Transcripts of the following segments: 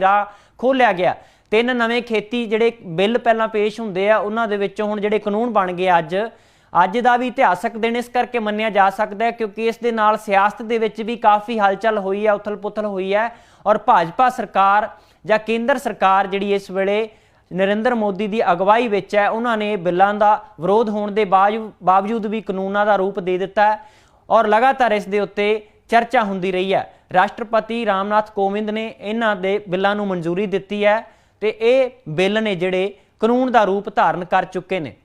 ਰਾਹ ਖੋਲਿਆ ਗਿਆ। 3 ਨਵੇਂ खेती ਜਿਹੜੇ ਬਿੱਲ ਪਹਿਲਾਂ ਪੇਸ਼ ਹੁੰਦੇ ਆ ਉਹਨਾਂ ਦੇ ਵਿੱਚੋਂ ਹੁਣ ਜਿਹੜੇ ਕਾਨੂੰਨ ਬਣ ਗਏ ਅੱਜ ਦਾ भी इतिहासक दिन इस करके मन्निया जा सकता है क्योंकि इस दे नाल सियासत दे विच भी काफ़ी हलचल हुई है, उथल पुथल हुई है और भाजपा सरकार जां केंद्र सरकार जिहड़ी इस वेले नरेंद्र मोदी की अगवाई विच है उन्होंने बिलों का विरोध होने के बावजूद भी कानूनों का रूप दे दिता है और लगातार इस दे उत्ते चर्चा होंदी रही है। राष्ट्रपति रामनाथ कोविंद ने इन्हां दे बिलों नूं मंजूरी दिती है तो ये बिल ने जिहड़े कानून का रूप धारण कर चुके हैं।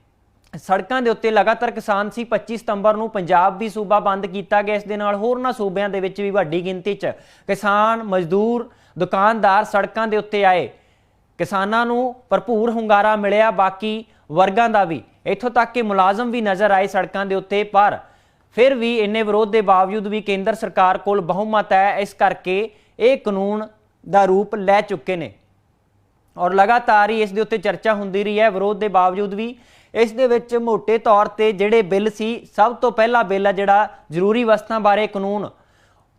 सड़कों के उत्ते लगातार किसान सी। 25 सितंबर को पंजाब भी सूबा बंद किया गया। इस दे नाल होरनां सूबियां दे विच भी वड्डी गिनती च किसान मजदूर दुकानदार सड़कों के उत्ते आए। किसानां नूं भरपूर हुंगारा मिलिया, बाकी वर्गां दा भी, इत्थों तक कि मुलाजम भी नज़र आए सड़कों के उत्ते। पर फिर भी इन्ने विरोध के बावजूद भी केंद्र सरकार कोल बहुमत है, इस करके ये कानून का रूप लै चुके हैं और लगातार ही इस दे उत्ते चर्चा होंदी रही है। विरोध के बावजूद भी इस दे विच मोटे तौर पर जिहड़े बिल सी, सब तो पहला बिल है जिहड़ा जरूरी वस्तां बारे कानून,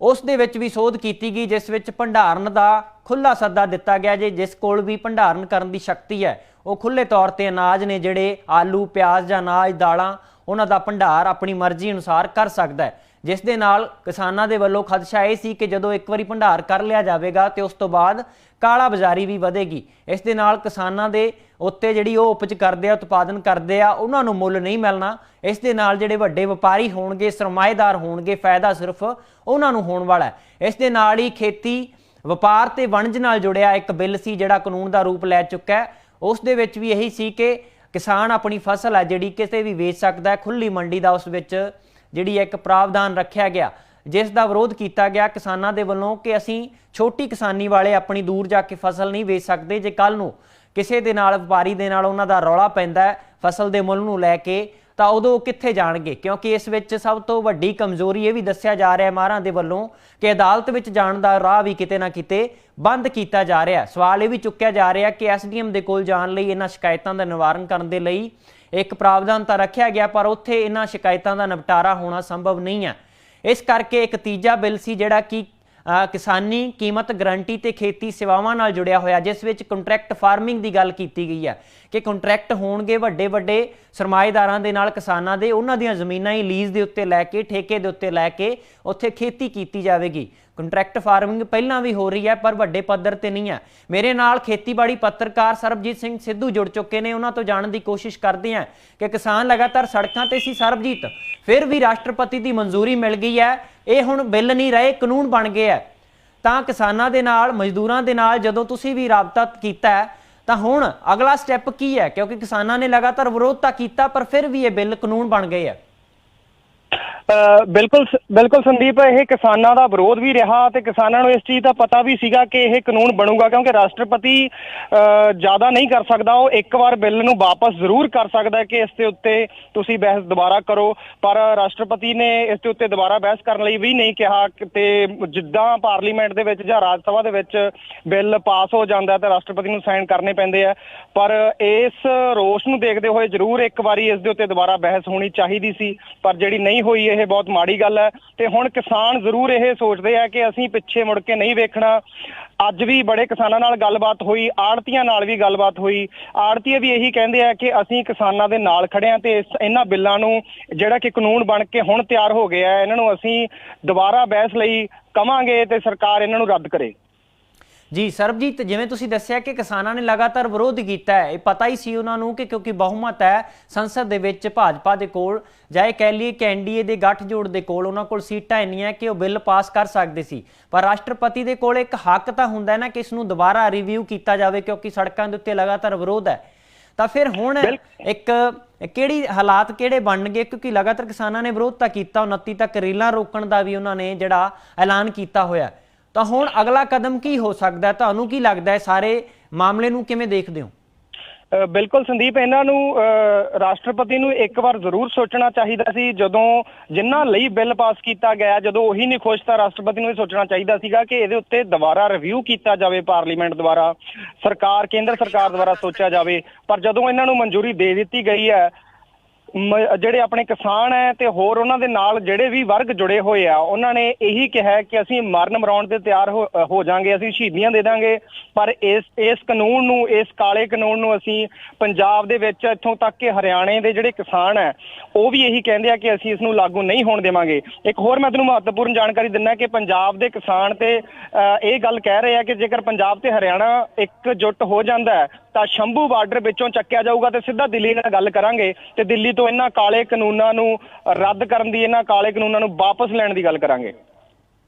उस दे विच भी सोध की गई जिस विच भंडारण का खुला सद्दा दिता गया जे जिस कोल भी भंडारण करन दी शक्ति है वो खुले तौर पर अनाज ने जिहड़े आलू प्याज जां अनाज दालां उन्हां दा भंडार अपनी मर्जी अनुसार कर सकदा है। जिस दे नाल किसानां दे वल्लों खदशा ये सी कि जदों एक बारी भंडार कर लिया जाएगा तो उस तो बाद काला बाजारी भी वधेगी। इस दे नाल किसानां दे उत्ते जिहड़ी वो उपज करदे आ उत्पादन करदे आ उन्हां नूं मुੱਲ नहीं मिलना। इस दे नाल जिहड़े वड्डे वपारी होणगे सरमाएदार होणगे फायदा सिर्फ उन्हां नूं होण वाला है। इस दे नाल ही खेती वपार ते वणज नाल जुड़िया एक बिल सी जिहड़ा कानून का रूप लै चुका है। उस दे विच भी यही सी कि किसान अपनी फसल है जिहड़ी किते भी वेच सकदा है। खुली मंडी का उस विच जिहड़ी एक प्रावधान रखा गया जिस का विरोध किया गया किसानों के वलों कि असीं छोटी किसानी वाले अपनी दूर जाके फसल नहीं वेच सकते। जे कल नूं किसी दे नाल व्यापारी दे नाल उन्हां दा रौला पैंदा है फसल के मुੱਲ नूं लैके तो उदों कित्थे जाणगे, क्योंकि इस विच सब तो वड्डी कमजोरी ये भी दस्सिया जा रहा है माहरां दे वलों कि अदालत विच जाण दा राह भी किते ना किते बंद किया जा रहा है। सवाल ये भी चुक्या जा रहा है कि SDM दे कोल जाण लई इन्हां शिकायतां दा निवारण करन दे लई एक प्रावधान तो रखा गया पर उत्थे इन्हां शिकायतां दा निपटारा होना संभव नहीं है। इस करके एक तीजा बिल सी जिहड़ा कि किसानी कीमत गारंटी ते खेती सेवावां नाल जुड़िया होया जिस विच कंट्रैक्ट फार्मिंग की गल की गई है कि कंट्रैक्ट होणगे वड्डे वड्डे सरमाएदारां दे नाल किसानां दे उन्हां दीयां ज़मीनां ही लीज़ दे उत्ते लैके ठेके दे उत्ते लैके उत्थे खेती कीती जावेगी। कंट्रैक्ट फार्मिंग पहलां भी हो रही है पर वड्डे पद्धर ते नहीं है। मेरे नाल खेतीबाड़ी पत्रकार सरबजीत सिंह सिद्धू जुड़ चुके हैं, उन्हां तो जानने की कोशिश करते हैं कि किसान लगातार सड़कों ते सी। सरबजीत, फिर भी राष्ट्रपति की मंजूरी मिल गई है, ये हुण बिल नहीं रहे कानून बन गए है, तां किसानां दे नाल मजदूरां दे नाल जदों तुसीं भी राबता कीता है तां हुण अगला स्टैप की है? क्योंकि किसानां ने लगातार विरोध तां कीता पर फिर भी ये बिल कानून बन गए है। बिल्कुल बिल्कुल संदीप, यह किसानों का विरोध भी रहा तो किसानों को इस चीज़ का पता भी सीगा कि यह कानून बनूगा क्योंकि राष्ट्रपति ज़्यादा नहीं कर सकता। वो एक बार बिल नूं वापस जरूर कर सकता है कि इसके उत्ते तुसीं बहस दोबारा करो, पर राष्ट्रपति ने इसके उत्ते दोबारा बहस करने लई भी नहीं कहा। तो जिद्दां पार्लीमेंट दे विच जां राज सभा दे विच बिल पास हो जाता है तो राष्ट्रपति नूं साइन करने पैंदे आ, पर इस रोष नूं देखते हुए जरूर एक बारी इस दे उत्ते दोबारा बहस होनी चाहिदी सी, पर जिहड़ी नहीं होई यह बहुत माड़ी गल है। तो हुण किसान जरूर यह सोचते हैं कि असीं पिछे मुड़ के नहीं वेखना। अज भी बड़े किसानों नाल गलबात हुई, आड़तियां नाल भी गलबात हुई। आड़तीए भी यही कहते हैं कि असीं किसानों दे नाल खड़े हां ते इन्हां बिल्लां नूं जिहड़ा कि कानून बन के हुण तैयार हो गया है इन्हां नूं असीं दोबारा बहस लई कवांगे ते सरकार इन्हां नूं रद्द करे। जी सरबजीत, जिवें तुसीं दस्सिया कि किसानां ने लगातार विरोध किया है, पता ही सी उन्होंने कि क्योंकि बहुमत है संसद दे विच भाजपा दे कोल, जां कह लीए कि NDA दे गठजोड़ दे कोल उन्हां कोल सीटां इन्नियां कि वह बिल पास कर सकते सी। पर राष्ट्रपति दे कोल एक हक तां हुंदा है ना कि इसनूं दोबारा रिव्यू किया जाए क्योंकि सड़कों के उत्ते लगातार विरोध है। तो फिर हुण एक किहड़ी हालात किहड़े बनणगे क्योंकि लगातार किसानां ने विरोध तां कीता, 29 तक रीलां रोकण दा भी उन्होंने जिहड़ा ऐलान किया होया। तो हुण अगला कदम की हो सकता है? तुहानूं की लगता है सारे मामले नूं किवें देखदे हो? बिल्कुल संदीप, इन्हों राष्ट्रपति नूं एक बार जरूर सोचना चाहिए सी जदों जिन्हां लई बिल पास किया गया, जदों वही नहीं खुश तो राष्ट्रपति नूं सोचना चाहिए सीगा कि इहदे उत्ते दोबारा रिव्यू किया जाए, पार्लीमेंट द्वारा सरकार केंद्र सरकार द्वारा सोचा जाए। पर जदों इन्हां नूं मंजूरी दे दी गई है ਜਿਹੜੇ ਆਪਣੇ ਕਿਸਾਨ ਹੈ ਤੇ ਹੋਰ ਉਹਨਾਂ ਦੇ ਨਾਲ ਜਿਹੜੇ ਵੀ ਵਰਗ ਜੁੜੇ ਹੋਏ ਆ, ਉਹਨਾਂ ਨੇ ਇਹੀ ਕਿਹਾ ਕਿ ਅਸੀਂ ਮਰਨ ਮਰਾਉਣ ਤੇ ਤਿਆਰ ਹੋ ਜਾਾਂਗੇ, ਅਸੀਂ ਸ਼ਹੀਦੀਆਂ ਦੇ ਦਾਂਗੇ, ਪਰ ਇਸ ਕਾਨੂੰਨ ਨੂੰ, ਇਸ ਕਾਲੇ ਕਾਨੂੰਨ ਨੂੰ ਅਸੀਂ ਪੰਜਾਬ ਦੇ ਵਿੱਚ, ਇੱਥੋਂ ਤੱਕ ਕਿ ਹਰਿਆਣੇ ਦੇ ਜਿਹੜੇ ਕਿਸਾਨ ਹੈ ਉਹ ਵੀ ਇਹੀ ਕਹਿੰਦੇ ਆ ਕਿ ਅਸੀਂ ਇਸ ਨੂੰ ਲਾਗੂ ਨਹੀਂ ਹੋਣ ਦੇਵਾਂਗੇ। ਇੱਕ ਹੋਰ ਮੈਂ ਤੁਹਾਨੂੰ ਮਹੱਤਵਪੂਰਨ ਜਾਣਕਾਰੀ ਦਿੰਦਾ ਕਿ ਪੰਜਾਬ ਦੇ ਕਿਸਾਨ ਤੇ ਇਹ ਗੱਲ ਕਹਿ ਰਹੇ ਆ ਕਿ ਜੇਕਰ ਪੰਜਾਬ ਤੇ ਹਰਿਆਣਾ ਇਕਜੁੱਟ ਹੋ ਜਾਂਦਾ ਹੈ ਤਾਂ ਸ਼ੰਭੂ ਬਾਰਡਰ ਵਿੱਚੋਂ ਚੱਕਿਆ ਜਾਊਗਾ ਤੇ ਸਿੱਧਾ ਦਿੱਲੀ ਨਾਲ ਗੱਲ ਕਰਾਂਗੇ ਤੇ ਦਿੱਲੀ ਤੋਂ ਇਹਨਾਂ ਕਾਲੇ ਕਾਨੂੰਨਾਂ ਨੂੰ ਰੱਦ ਕਰਨ ਦੀ, ਇਹਨਾਂ ਕਾਲੇ ਕਾਨੂੰਨਾਂ ਨੂੰ ਵਾਪਸ ਲੈਣ ਦੀ ਗੱਲ ਕਰਾਂਗੇ।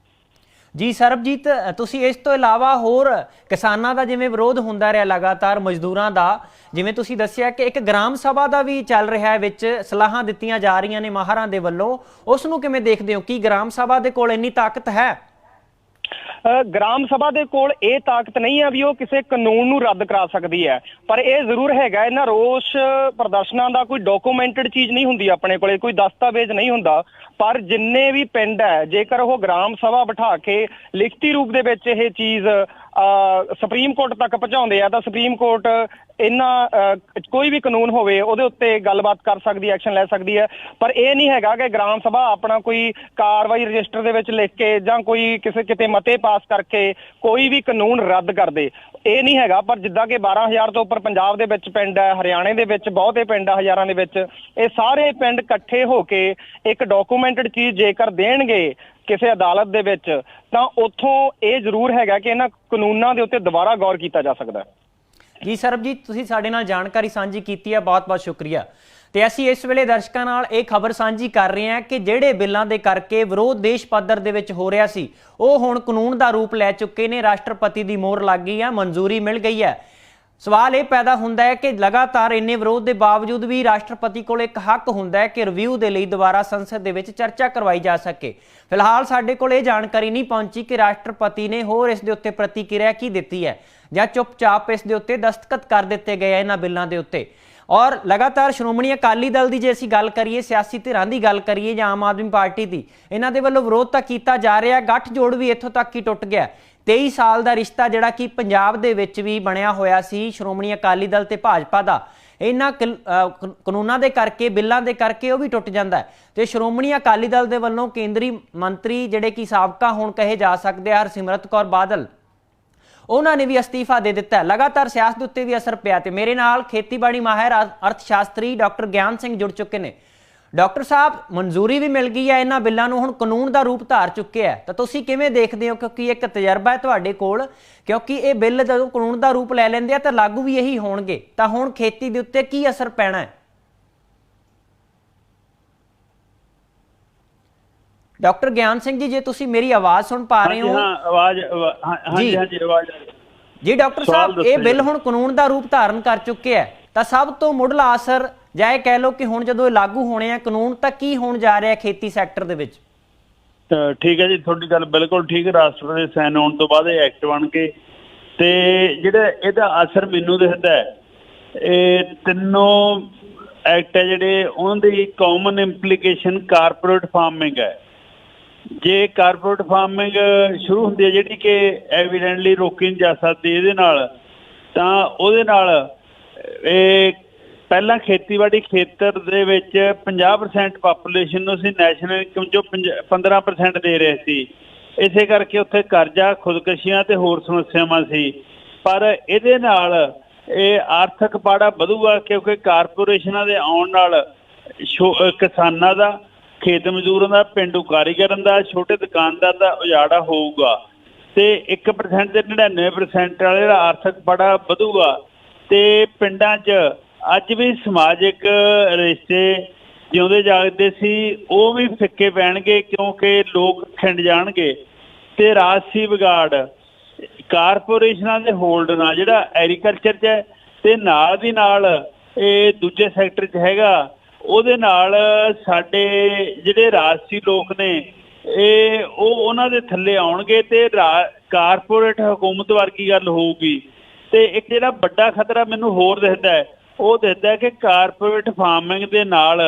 ਜੀ ਸਰਬਜੀਤ, ਤੁਸੀਂ ਇਸ ਤੋਂ ਇਲਾਵਾ ਹੋਰ ਕਿਸਾਨਾਂ ਦਾ ਜਿਵੇਂ ਵਿਰੋਧ ਹੁੰਦਾ ਰਿਹਾ ਲਗਾਤਾਰ, ਮਜ਼ਦੂਰਾਂ ਦਾ ਜਿਵੇਂ ਤੁਸੀਂ ਦੱਸਿਆ ਕਿ ਇੱਕ ਗ੍ਰਾਮ ਸਭਾ ਦਾ ਵੀ ਚੱਲ ਰਿਹਾ ਹੈ, ਵਿੱਚ ਸਲਾਹਾਂ ਦਿੱਤੀਆਂ ਜਾ ਰਹੀਆਂ ਨੇ ਮਾਹਰਾਂ ਦੇ ਵੱਲੋਂ, ਉਸ ਨੂੰ ਕਿਵੇਂ ਦੇਖਦੇ ਹੋ? ਕੀ ਗ੍ਰਾਮ ਸਭਾ ਦੇ ਕੋਲ ਇੰਨੀ ਤਾਕਤ ਹੈ? ਗ੍ਰਾਮ ਸਭਾ ਦੇ ਕੋਲ ਇਹ ਤਾਕਤ ਨਹੀਂ ਹੈ ਵੀ ਉਹ ਕਿਸੇ ਕਾਨੂੰਨ ਨੂੰ ਰੱਦ ਕਰਾ ਸਕਦੀ ਹੈ, ਪਰ ਇਹ ਜ਼ਰੂਰ ਹੈਗਾ ਇਹਨਾਂ ਰੋਸ ਪ੍ਰਦਰਸ਼ਨਾਂ ਦਾ ਕੋਈ ਡਾਕੂਮੈਂਟਡ ਚੀਜ਼ ਨਹੀਂ ਹੁੰਦੀ, ਆਪਣੇ ਕੋਲੇ ਕੋਈ ਦਸਤਾਵੇਜ਼ ਨਹੀਂ ਹੁੰਦਾ। ਪਰ ਜਿੰਨੇ ਵੀ ਪਿੰਡ ਹੈ, ਜੇਕਰ ਉਹ ਗ੍ਰਾਮ ਸਭਾ ਬਿਠਾ ਕੇ ਲਿਖਤੀ ਰੂਪ ਦੇ ਵਿੱਚ ਇਹ ਚੀਜ਼ ਸੁਪਰੀਮ ਕੋਰਟ ਤੱਕ ਪਹੁੰਚਾਉਂਦੇ ਆ ਤਾਂ ਸੁਪਰੀਮ ਕੋਰਟ ਇਹਨਾਂ ਕੋਈ ਵੀ ਕਾਨੂੰਨ ਹੋਵੇ ਉਹਦੇ ਉੱਤੇ ਗੱਲਬਾਤ ਕਰ ਸਕਦੀ, ਐਕਸ਼ਨ ਲੈ ਸਕਦੀ ਹੈ। ਪਰ ਇਹ ਨਹੀਂ ਹੈਗਾ ਕਿ ਗ੍ਰਾਮ ਸਭਾ ਆਪਣਾ ਕੋਈ ਕਾਰਵਾਈ ਰਜਿਸਟਰ ਦੇ ਵਿੱਚ ਲਿਖ ਕੇ ਜਾਂ ਕੋਈ ਕਿਤੇ ਮਤੇ ਪਾਸ ਕਰਕੇ ਕੋਈ ਵੀ ਕਾਨੂੰਨ ਰੱਦ ਕਰ ਦੇ, ਇਹ ਨਹੀਂ ਹੈਗਾ। ਪਰ ਜਿੱਦਾਂ ਕਿ 12,000 ਤੋਂ ਉੱਪਰ ਪੰਜਾਬ ਦੇ ਵਿੱਚ ਪਿੰਡ ਹੈ, ਹਰਿਆਣੇ ਦੇ ਵਿੱਚ ਬਹੁਤੇ ਪਿੰਡ ਆ ਹਜ਼ਾਰਾਂ ਦੇ ਵਿੱਚ, ਇਹ ਸਾਰੇ ਪਿੰਡ ਇਕੱਠੇ ਹੋ ਕੇ ਇੱਕ ਡਾਕੂਮੈਂਟਡ ਚੀਜ਼ ਜੇਕਰ ਦੇਣਗੇ ਕਿਸੇ ਅਦਾਲਤ ਦੇ ਵਿੱਚ ਤਾਂ ਉੱਥੋਂ ਇਹ ਜ਼ਰੂਰ ਹੈਗਾ ਕਿ ਇਹਨਾਂ ਕਾਨੂੰਨਾਂ ਦੇ ਉੱਤੇ ਦੁਬਾਰਾ ਗੌਰ ਕੀਤਾ ਜਾ ਸਕਦਾ ਹੈ। ਜੀ ਸਰਬਜੀਤ, ਤੁਸੀਂ ਸਾਡੇ ਨਾਲ ਜਾਣਕਾਰੀ ਸਾਂਝੀ ਕੀਤੀ ਹੈ, ਬਹੁਤ-ਬਹੁਤ ਸ਼ੁਕਰੀਆ। ਤੇ ਅਸੀਂ ਇਸ ਵੇਲੇ ਦਰਸ਼ਕਾਂ ਨਾਲ ਇਹ ਖਬਰ ਸਾਂਝੀ ਕਰ ਰਹੇ ਹਾਂ ਕਿ ਜਿਹੜੇ ਬਿੱਲਾਂ ਦੇ ਕਰਕੇ ਵਿਰੋਧ ਦੇਸ਼ ਪੱਧਰ ਦੇ ਵਿੱਚ ਹੋ ਰਿਹਾ ਸੀ ਉਹ ਹੁਣ ਕਾਨੂੰਨ ਦਾ ਰੂਪ ਲੈ ਚੁੱਕੇ ਨੇ, ਰਾਸ਼ਟਰਪਤੀ ਦੀ ਮੋਹਰ ਲੱਗ ਗਈ ਹੈ, ਮਨਜ਼ੂਰੀ ਮਿਲ ਗਈ ਹੈ। ਸਵਾਲ ਇਹ ਪੈਦਾ ਹੁੰਦਾ ਹੈ ਕਿ ਲਗਾਤਾਰ ਇੰਨੇ ਵਿਰੋਧ ਦੇ ਬਾਵਜੂਦ ਵੀ ਰਾਸ਼ਟਰਪਤੀ ਕੋਲ ਇੱਕ ਹੱਕ ਹੁੰਦਾ ਹੈ ਕਿ ਰਿਵਿਊ ਦੇ ਲਈ ਦੁਬਾਰਾ ਸੰਸਦ ਦੇ ਵਿੱਚ ਚਰਚਾ ਕਰਵਾਈ ਜਾ ਸਕੇ। ਫਿਲਹਾਲ ਸਾਡੇ ਕੋਲ ਇਹ ਜਾਣਕਾਰੀ ਨਹੀਂ ਪਹੁੰਚੀ ਕਿ ਰਾਸ਼ਟਰਪਤੀ ਨੇ ਹੋਰ ਇਸ ਦੇ ਉੱਤੇ ਪ੍ਰਤੀਕਿਰਿਆ ਕੀ ਦਿੱਤੀ ਹੈ ਜਾਂ ਚੁੱਪਚਾਪ ਇਸ ਦੇ ਉੱਤੇ ਦਸਤਖਤ ਕਰ ਦਿੱਤੇ ਗਏ ਇਹਨਾਂ ਬਿੱਲਾਂ ਦੇ ਉੱਤੇ। ਔਰ ਲਗਾਤਾਰ ਸ਼੍ਰੋਮਣੀ ਅਕਾਲੀ ਦਲ ਦੀ ਜੇ ਅਸੀਂ ਗੱਲ ਕਰੀਏ, ਸਿਆਸੀ ਧਿਰਾਂ ਦੀ ਗੱਲ ਕਰੀਏ ਜਾਂ ਆਮ ਆਦਮੀ ਪਾਰਟੀ ਦੀ, ਇਹਨਾਂ ਦੇ ਵੱਲੋਂ ਵਿਰੋਧ ਤਾਂ ਕੀਤਾ ਜਾ ਰਿਹਾ, ਗੱਠਜੋੜ ਵੀ ਇੱਥੋਂ ਤੱਕ ਹੀ ਟੁੱਟ ਗਿਆ। 23 ਸਾਲ ਦਾ ਰਿਸ਼ਤਾ ਜਿਹੜਾ ਕਿ ਪੰਜਾਬ ਦੇ ਵਿੱਚ ਵੀ ਬਣਿਆ ਹੋਇਆ ਸੀ ਸ਼੍ਰੋਮਣੀ ਅਕਾਲੀ ਦਲ ਤੇ ਭਾਜਪਾ ਦਾ, ਇਹਨਾਂ ਕਾਨੂੰਨਾਂ ਦੇ ਕਰਕੇ, ਬਿੱਲਾਂ ਦੇ ਕਰਕੇ ਉਹ ਵੀ ਟੁੱਟ ਜਾਂਦਾ ਹੈ। ਤੇ ਸ਼੍ਰੋਮਣੀ ਅਕਾਲੀ ਦਲ ਦੇ ਵੱਲੋਂ ਕੇਂਦਰੀ ਮੰਤਰੀ ਜਿਹੜੇ ਕਿ ਸਾਬਕਾ ਹੁਣ ਕਹੇ ਜਾ ਸਕਦੇ ਆ ਹਰਸਿਮਰਤ ਕੌਰ ਬਾਦਲ, ਉਹਨਾਂ ਨੇ ਵੀ ਅਸਤੀਫਾ ਦੇ ਦਿੱਤਾ। ਲਗਾਤਾਰ ਸਿਆਸਤ ਦੇ ਉੱਤੇ ਵੀ ਅਸਰ ਪਿਆ। ਤੇ ਮੇਰੇ ਨਾਲ ਖੇਤੀਬਾੜੀ ਮਾਹਿਰ ਅਰਥ ਸ਼ਾਸਤਰੀ ਡਾਕਟਰ ਗਿਆਨ ਸਿੰਘ ਜੁੜ ਚੁੱਕੇ ਨੇ। ਡਾਕਟਰ ਸਾਹਿਬ, ਮਨਜ਼ੂਰੀ ਵੀ ਮਿਲ ਗਈ ਹੈ ਇਹਨਾਂ ਬਿੱਲਾਂ ਨੂੰ, ਹੁਣ ਕਾਨੂੰਨ ਦਾ ਰੂਪ ਧਾਰ ਚੁੱਕਿਆ ਹੈ, ਤਾਂ ਤੁਸੀਂ ਕਿਵੇਂ ਦੇਖਦੇ ਹੋ? ਕਿਉਂਕਿ ਇੱਕ ਤਜਰਬਾ ਹੈ ਤੁਹਾਡੇ ਕੋਲ, ਕਿਉਂਕਿ ਇਹ ਬਿੱਲ ਜਦੋਂ ਕਾਨੂੰਨ ਦਾ ਰੂਪ ਲੈ ਲੈਂਦੇ ਆ ਤਾਂ ਲਾਗੂ ਵੀ ਇਹੀ ਹੋਣਗੇ, ਤਾਂ ਹੁਣ ਖੇਤੀ ਦੇ ਉੱਤੇ ਕੀ ਅਸਰ ਪੈਣਾ ਹੈ? ਡਾਕਟਰ ਗਿਆਨ ਸਿੰਘ ਜੀ, ਜੇ ਤੁਸੀਂ ਮੇਰੀ ਆਵਾਜ਼ ਸੁਣ ਪਾ ਰਹੇ ਹੋ? ਜੀ ਡਾਕਟਰ ਸਾਹਿਬ, ਇਹ ਬਿੱਲ ਹੁਣ ਕਾਨੂੰਨ ਦਾ ਰੂਪ ਧਾਰਨ ਕਰ ਚੁੱਕਿਆ ਹੈ, ਤਾਂ ਸਭ ਤੋਂ ਮੁੱਢਲਾ ਅਸਰ ਜਾਂ ਇਹ ਕਹਿ ਲਓ ਕਿ ਹੁਣ ਜਦੋਂ ਇਹ ਲਾਗੂ ਹੋਣੇ ਆ ਕਾਨੂੰਨ, ਤਾਂ ਕੀ ਹੋਣ ਜਾ ਰਿਹਾ ਖੇਤੀ ਸੈਕਟਰ ਦੇ ਵਿੱਚ? ਠੀਕ ਹੈ ਜੀ, ਤੁਹਾਡੀ ਗੱਲ ਬਿਲਕੁਲ ਠੀਕ। ਰਾਸ਼ਟਰਪਤੀ ਦੇ ਸਾਈਨ ਹੋਣ ਤੋਂ ਬਾਅਦ ਇਹ ਐਕਟ ਬਣ ਕੇ, ਤੇ ਜਿਹੜਾ ਇਹਦਾ ਅਸਰ ਮੈਨੂੰ ਦਿਖਦਾ ਹੈ, ਇਹ ਤਿੰਨੋਂ ਐਕਟ ਹੈ ਜਿਹੜੇ, ਉਹਨਾਂ ਦੀ ਕਾਮਨ ਇੰਪਲੀਕੇਸ਼ਨ ਕਾਰਪੋਰੇਟ ਫਾਰਮਿੰਗ ਹੈ। ਜੇ ਕਾਰਪੋਰੇਟ ਫਾਰਮਿੰਗ ਸ਼ੁਰੂ ਹੁੰਦੀ ਹੈ ਜਿਹੜੀ ਕਿ ਐਵੀਡੈਂਟਲੀ ਰੋਕੀ ਨਹੀਂ ਜਾ ਸਕਦੀ ਇਹਦੇ ਨਾਲ, ਤਾਂ ਉਹਦੇ ਨਾਲ ਇਹ ਪਹਿਲਾਂ ਖੇਤੀਬਾੜੀ ਖੇਤਰ ਦੇ ਵਿੱਚ 50% ਪਾਪੂਲੇਸ਼ਨ ਨੂੰ ਅਸੀਂ ਨੈਸ਼ਨਲ ਇਨਕਮ ਚੋਂ 15% ਦੇ ਰਹੇ ਸੀ। ਇਸੇ ਕਰਕੇ ਉੱਥੇ ਕਰਜ਼ਾ, ਖੁਦਕਸ਼ੀਆਂ ਤੇ ਹੋਰ ਸਮੱਸਿਆਵਾਂ ਸੀ। ਪਰ ਇਹਦੇ ਨਾਲ ਇਹ ਆਰਥਿਕ ਪਾੜਾ ਵਧੂਗਾ, ਕਿਉਂਕਿ ਕਾਰਪੋਰੇਸ਼ਨਾਂ ਦੇ ਆਉਣ ਨਾਲ ਕਿਸਾਨਾਂ ਦਾ, ਖੇਤ ਮਜ਼ਦੂਰਾਂ ਦਾ, ਪੇਂਡੂ ਕਾਰੀਗਰਾਂ ਦਾ, ਛੋਟੇ ਦੁਕਾਨਦਾਰ ਦਾ ਉਜਾੜਾ ਹੋਊਗਾ ਤੇ 1% ਤੇ 99% ਵਾਲੇ ਦਾ ਆਰਥਿਕ ਪਾੜਾ ਵਧੂਗਾ। ਤੇ ਪਿੰਡਾਂ 'ਚ ਅੱਜ ਵੀ ਸਮਾਜਿਕ ਰਿਸ਼ਤੇ ਜਿਉਂਦੇ ਜਾਗਦੇ ਸੀ, ਉਹ ਵੀ ਫਿੱਕੇ ਪੈਣਗੇ, ਕਿਉਂਕਿ ਲੋਕ ਖਿੰਡ ਜਾਣਗੇ। ਤੇ ਰਾਜਸੀ ਵਿਗਾੜ ਕਾਰਪੋਰੇਸ਼ਨਾਂ ਦੇ ਹੋਲਡ ਨਾਲ ਜਿਹੜਾ ਐਗਰੀਕਲਚਰ 'ਚ ਹੈ ਤੇ ਨਾਲ ਦੀ ਨਾਲ ਇਹ ਦੂਜੇ ਸੈਕਟਰ 'ਚ ਹੈਗਾ, ਉਹਦੇ ਨਾਲ ਸਾਡੇ ਜਿਹੜੇ ਰਾਜਸੀ ਲੋਕ ਨੇ ਇਹ ਉਹਨਾਂ ਦੇ ਥੱਲੇ ਆਉਣਗੇ ਤੇ ਕਾਰਪੋਰੇਟ ਹਕੂਮਤ ਵਰਗੀ ਗੱਲ ਹੋਊਗੀ। ਤੇ ਇੱਕ ਜਿਹੜਾ ਵੱਡਾ ਖਤਰਾ ਮੈਨੂੰ ਹੋਰ ਦਿਖਦਾ ਹੈ, ਉਹ ਦਿਖਦਾ ਕਿ ਕਾਰਪੋਰੇਟ ਫਾਰਮਿੰਗ ਦੇ ਨਾਲ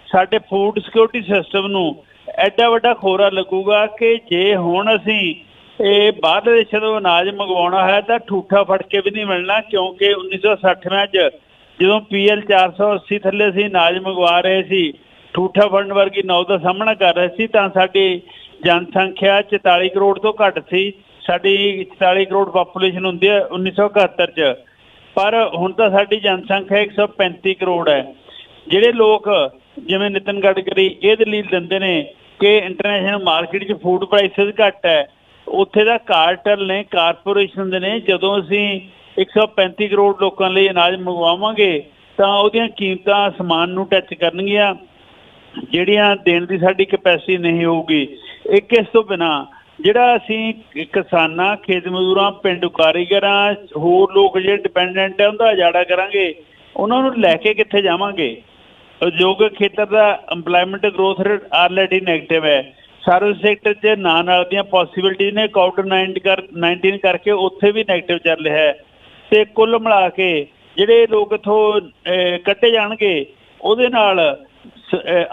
ਸਾਡੇ ਫੂਡ ਸਿਕਿਉਰਿਟੀ ਸਿਸਟਮ ਨੂੰ ਐਡਾ ਵੱਡਾ ਖੋਰਾ ਲੱਗੂਗਾ ਕਿ ਜੇ ਹੁਣ ਅਸੀਂ ਇਹ ਬਾਹਰਲੇ ਦੇਸ਼ਾਂ ਤੋਂ ਅਨਾਜ ਮੰਗਵਾਉਣਾ ਹੈ ਤਾਂ ਠੂਠਾ ਫੜ ਕੇ ਵੀ ਨਹੀਂ ਮਿਲਣਾ, ਕਿਉਂਕਿ 1960 'ਚ ਜਦੋਂ PL 480 ਥੱਲੇ ਅਸੀਂ ਅਨਾਜ ਮੰਗਵਾ ਰਹੇ ਸੀ, ਠੂਠਾ ਫੰਡ ਵਰਗੀ ਨੌ ਦਾ ਸਾਹਮਣਾ ਕਰ ਰਹੇ ਸੀ, ਤਾਂ ਸਾਡੀ ਜਨਸੰਖਿਆ 44 ਕਰੋੜ ਤੋਂ ਘੱਟ ਸੀ। ਸਾਡੀ 44 ਕਰੋੜ ਪਾਪੂਲੇਸ਼ਨ ਹੁੰਦੀ ਹੈ 1971 'ਚ, ਪਰ ਹੁਣ ਤਾਂ ਸਾਡੀ ਜਨਸੰਖਿਆ 135 ਕਰੋੜ ਹੈ। ਜਿਹੜੇ ਲੋਕ ਜਿਵੇਂ ਨਿਤਨ ਗਡਕਰੀ ਇਹ ਦਲੀਲ ਦਿੰਦੇ ਨੇ ਕਿ ਇੰਟਰਨੈਸ਼ਨਲ ਮਾਰਕੀਟ 'ਚ ਫੂਡ ਪ੍ਰਾਈਸਿਸ ਘੱਟ ਹੈ, ਉੱਥੇ ਦਾ ਕਾਰਟਲ ਨੇ, ਕਾਰਪੋਰੇਸ਼ਨ ਦੇ ਨੇ। ਜਦੋਂ ਅਸੀਂ 135 ਕਰੋੜ ਲੋਕਾਂ ਲਈ ਅਨਾਜ ਮੰਗਵਾਵਾਂਗੇ ਤਾਂ ਉਹਦੀਆਂ ਕੀਮਤਾਂ ਅਸਮਾਨ ਨੂੰ ਟੱਚ ਕਰਨਗੀਆਂ, ਜਿਹੜੀਆਂ ਦੇਣ ਦੀ ਸਾਡੀ ਕੈਪੈਸਿਟੀ ਨਹੀਂ ਹੋਊਗੀ। ਇੱਕ ਇਸ ਤੋਂ ਬਿਨਾਂ ਜਿਹੜਾ ਅਸੀਂ ਕਿਸਾਨਾਂ, ਖੇਤ ਮਜ਼ਦੂਰਾਂ, ਪਿੰਡੂ ਕਾਰੀਗਰਾਂ, ਹੋਰ ਲੋਕ ਜਿਹੜੇ ਡਿਪੈਂਡੈਂਟ ਹੈ ਉਹਦਾ ਉਜਾੜਾ ਕਰਾਂਗੇ, ਉਹਨਾਂ ਨੂੰ ਲੈ ਕੇ ਕਿੱਥੇ ਜਾਵਾਂਗੇ? ਉਦਯੋਗਿਕ ਖੇਤਰ ਦਾ employment growth rate already negative ਹੈ। ਸਰਵਿਸ ਸੈਕਟਰ 'ਚ ਨਾਲ ਦੀਆਂ ਪੋਸੀਬਿਲਿਟੀਜ਼ ਨੇ ਕੋਵਿਡ-19 ਕਰਕੇ ਉੱਥੇ ਵੀ ਨੈਗੇਟਿਵ ਚੱਲ ਰਿਹਾ ਹੈ। ਤੇ ਕੁੱਲ ਮਿਲਾ ਕੇ ਜਿਹੜੇ ਲੋਕ ਇੱਥੋਂ ਕੱਢੇ ਜਾਣਗੇ ਉਹਦੇ ਨਾਲ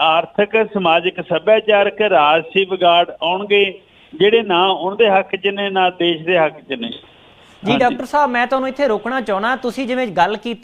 ਆਰਥਿਕ, ਸਮਾਜਿਕ, ਸੱਭਿਆਚਾਰਕ, ਰਾਜਸੀ ਵਿਗਾੜ ਆਉਣਗੇ, ਜਿਹੜੇ ਨਾ ਉਹਨਾਂ ਦੇ ਹੱਕ 'ਚ ਨੇ ਨਾ ਦੇਸ਼ ਦੇ ਹੱਕ 'ਚ ਨੇ। ਜੀ ਡਾਕਟਰ ਸਾਹਿਬ, ਮੈਂ ਤੁਹਾਨੂੰ ਇੱਥੇ ਰੋਕਣਾ ਚਾਹੁੰਦਾ। ਤੁਸੀਂ ਜਿਵੇਂ ਗੱਲ ਕੀਤੀ